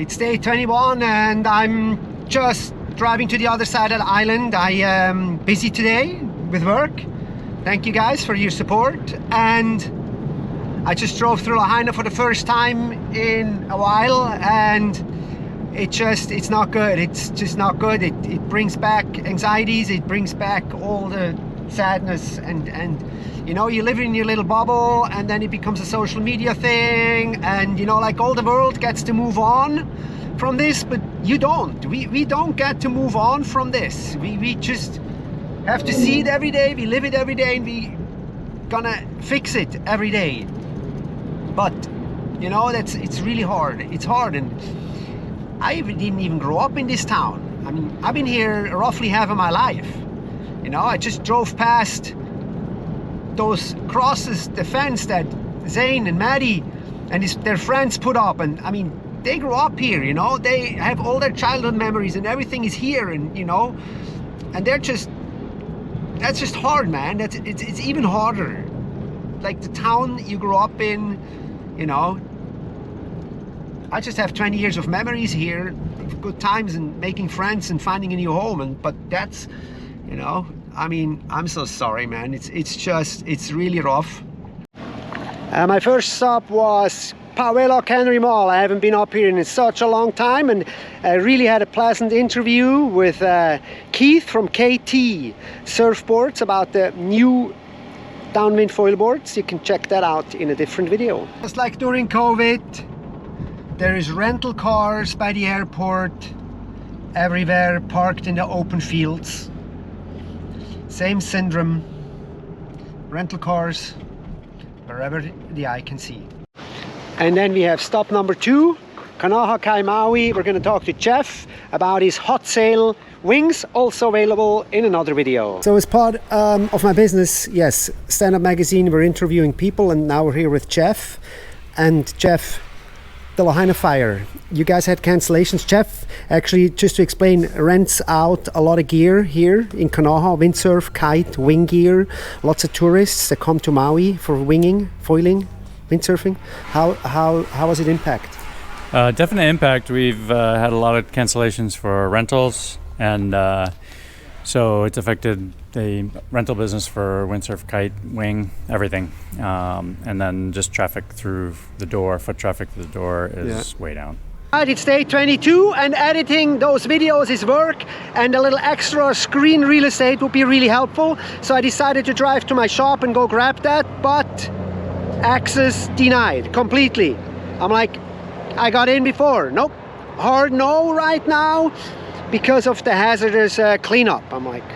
It's day 21 and I'm just driving to the other side of the island. I am busy today with work. Thank you guys for your support. And I just drove through Lahaina for the first time in a while, and it's not good. It's just not good. It brings back anxieties. It brings back all the sadness, and you know, you live in your little bubble, and then it becomes a social media thing, and you know, like all the world gets to move on from this, but you don't. We don't get to move on from this. We just have to see it every day. We live it every day, and we gonna fix it every day. But you know, it's really hard. It's hard, and I didn't even grow up in this town. I mean, I've been here roughly half of my life. You know, I just drove past those crosses, the fence that Zane and Maddie and their friends put up, and I mean, they grew up here, you know, they have all their childhood memories and everything is here, and you know, and that's just hard, man. It's even harder. Like the town you grew up in, you know, I just have 20 years of memories here, good times and making friends and finding a new home, but that's, you know, I mean, I'm so sorry, man. It's really rough. My first stop was Pauelo Cannery Mall. I haven't been up here in such a long time, and I really had a pleasant interview with Keith from KT Surfboards about the new downwind foil boards. You can check that out in a different video. Just like during COVID, there is rental cars by the airport everywhere, parked in the open fields. Same syndrome, rental cars wherever the eye can see. And then we have stop number 2, Kanaha Kai Maui. We're going to talk to Jeff about his hot sale wings, also available in another video. So as part of my business, yes, Stand Up Magazine, we're interviewing people, and now we're here with Jeff. And Jeff, the Lahaina fire, you guys had cancellations. Jeff, actually, just to explain, rents out a lot of gear here in Kanaha, windsurf, kite, wing gear. Lots of tourists that come to Maui for winging, foiling, windsurfing. How was it impact? Definite impact. We've had a lot of cancellations for rentals, and so it's affected the rental business for windsurf, kite, wing, everything. And then just traffic through the door, foot traffic through the door is way down. It's day 22, and editing those videos is work, and a little extra screen real estate would be really helpful. So I decided to drive to my shop and go grab that, but access denied completely. I'm like, I got in before. Nope, hard no right now because of the hazardous cleanup. I'm like,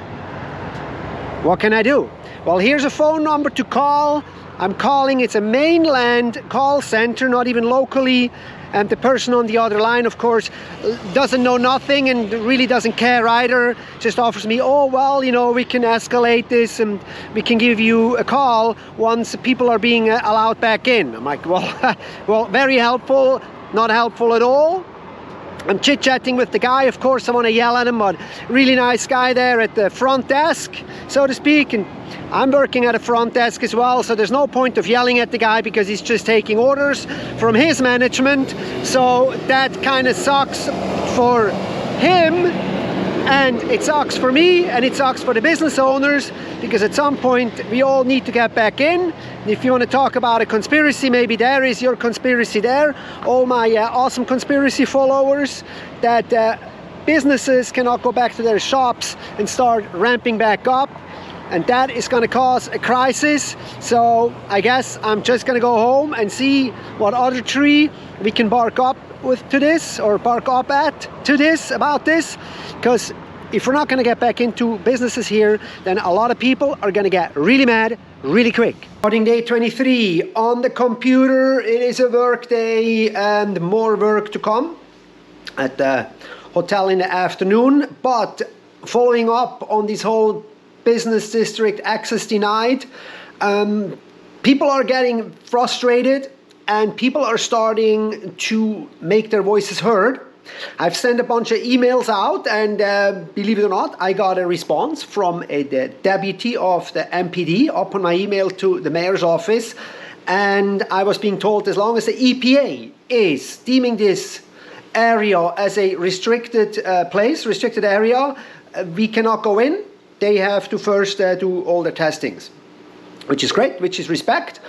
what can I do? Well, here's a phone number to call. I'm calling. It's a mainland call center, not even locally. And the person on the other line, of course, doesn't know nothing and really doesn't care either. Just offers me, oh, well, you know, we can escalate this and we can give you a call once people are being allowed back in. I'm like, well, well, very helpful, not helpful at all. I'm chit-chatting with the guy. Of course, I want to yell at him, but really nice guy there at the front desk, so to speak. And I'm working at a front desk as well, so there's no point of yelling at the guy because he's just taking orders from his management. So that kind of sucks for him, and it sucks for me, and it sucks for the business owners, because at some point we all need to get back in. If you want to talk about a conspiracy, maybe there is your conspiracy there. All my awesome conspiracy followers, that businesses cannot go back to their shops and start ramping back up, and that is going to cause a crisis. So I guess I'm just going to go home and see what other tree we can bark up with to this, or bark up at to this, about this, because if we're not going to get back into businesses here, then a lot of people are going to get really mad really quick. Starting day 23 on the computer. It is a work day and more work to come at the hotel in the afternoon. But following up on this whole business district access denied, people are getting frustrated and people are starting to make their voices heard. I've sent a bunch of emails out, and believe it or not, I got a response from the deputy of the MPD up on my email to the mayor's office, and I was being told as long as the EPA is deeming this area as a restricted place, restricted area. We cannot go in. They have to first do all the testings, which is great, which is respect.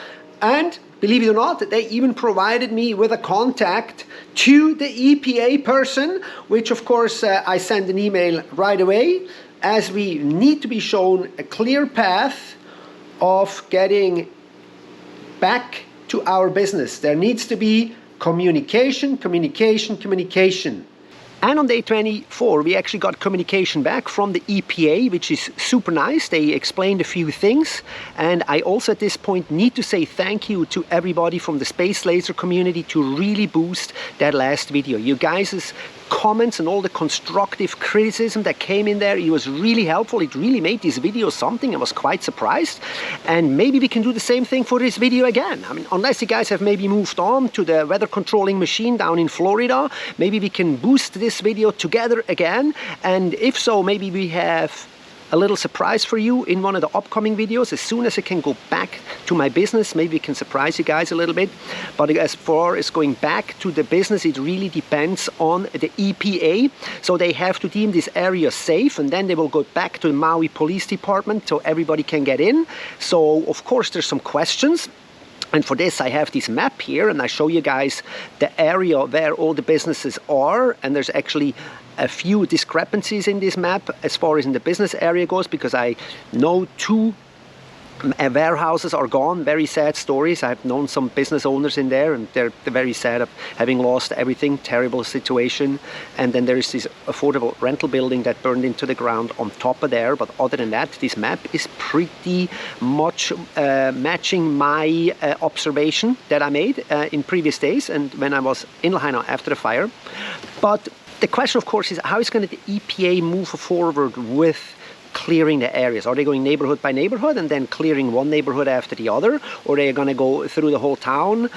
And believe it or not, they even provided me with a contact to the EPA person, which of course I sent an email right away, as we need to be shown a clear path of getting back to our business. There needs to be communication, communication, communication. And on day 24, we actually got communication back from the EPA, which is super nice. They explained a few things. And I also at this point need to say thank you to everybody from the Space Laser community to really boost that last video. You guys' comments and all the constructive criticism that came in there, it was really helpful. It really made this video something. I was quite surprised. And maybe we can do the same thing for this video again. I mean, unless you guys have maybe moved on to the weather controlling machine down in Florida, maybe we can boost this video together again. And if so, maybe we have a little surprise for you in one of the upcoming videos. As soon as I can go back to my business, maybe we can surprise you guys a little bit. But as far as going back to the business, it really depends on the EPA. So they have to deem this area safe, and then they will go back to the Maui Police Department so everybody can get in. So of course there's some questions. And for this, I have this map here, and I show you guys the area where all the businesses are. And there's actually a few discrepancies in this map as far as in the business area goes, because I know two warehouses are gone. Very sad stories. I've known some business owners in there, and they're very sad of having lost everything. Terrible situation. And then there is this affordable rental building that burned into the ground on top of there. But other than that, this map is pretty much matching my observation that I made in previous days and when I was in Lahaina after the fire. But the question, of course, is how is going to the EPA move forward with clearing the areas? Are they going neighborhood by neighborhood and then clearing one neighborhood after the other? Or are they going to go through the whole town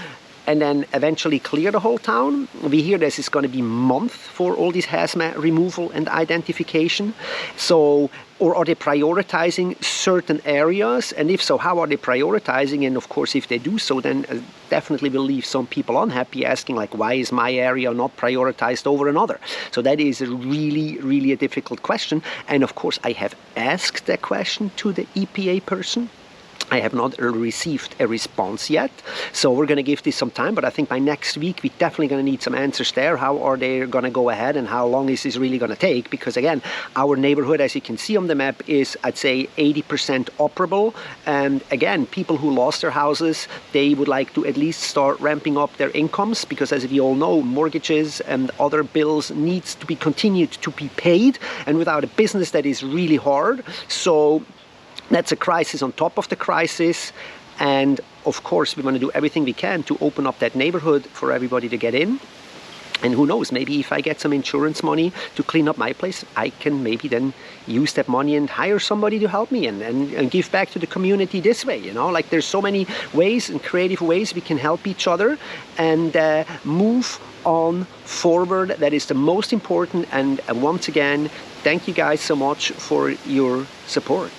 and then eventually clear the whole town? We hear this is going to be months for all this hazmat removal and identification. So, or are they prioritizing certain areas? And if so, how are they prioritizing? And of course, if they do so, then definitely will leave some people unhappy, asking like, why is my area not prioritized over another? So that is a really a difficult question. And of course, I have asked that question to the EPA person. I have not received a response yet, so we're going to give this some time, but I think by next week we're definitely going to need some answers there. How are they going to go ahead and how long is this really going to take? Because again, our neighborhood, as you can see on the map, is, I'd say, 80% operable. And again, people who lost their houses, they would like to at least start ramping up their incomes, because as we all know, mortgages and other bills needs to be continued to be paid, and without a business that is really hard. So that's a crisis on top of the crisis. And of course, we want to do everything we can to open up that neighborhood for everybody to get in. And who knows, maybe if I get some insurance money to clean up my place, I can maybe then use that money and hire somebody to help me and give back to the community this way, you know? Like, there's so many ways and creative ways we can help each other and move on forward. That is the most important. And once again, thank you guys so much for your support.